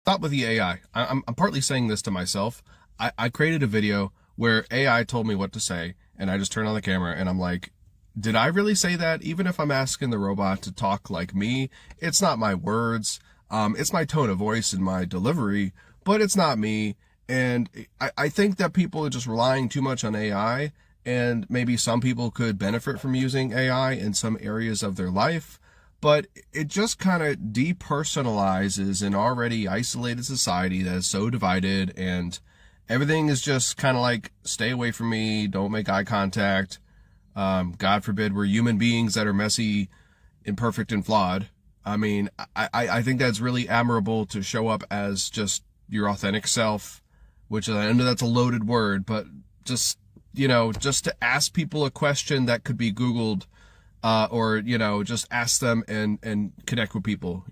thought with the AI. I'm partly saying this to myself. I created a video where AI told me what to say, and I just turned on the camera and I'm like, did I really say that? Even if I'm asking the robot to talk like me, it's not my words. It's my tone of voice and my delivery, but it's not me. And I think that people are just relying too much on AI, and maybe some people could benefit from using AI in some areas of their life, but it just kind of depersonalizes an already isolated society that is so divided, and everything is just kind of like, stay away from me, don't make eye contact. God forbid we're human beings that are messy, imperfect, and flawed. I mean, I think that's really admirable to show up as just your authentic self, which I know that's a loaded word, but just, just to ask people a question that could be Googled, or, just ask them and connect with people.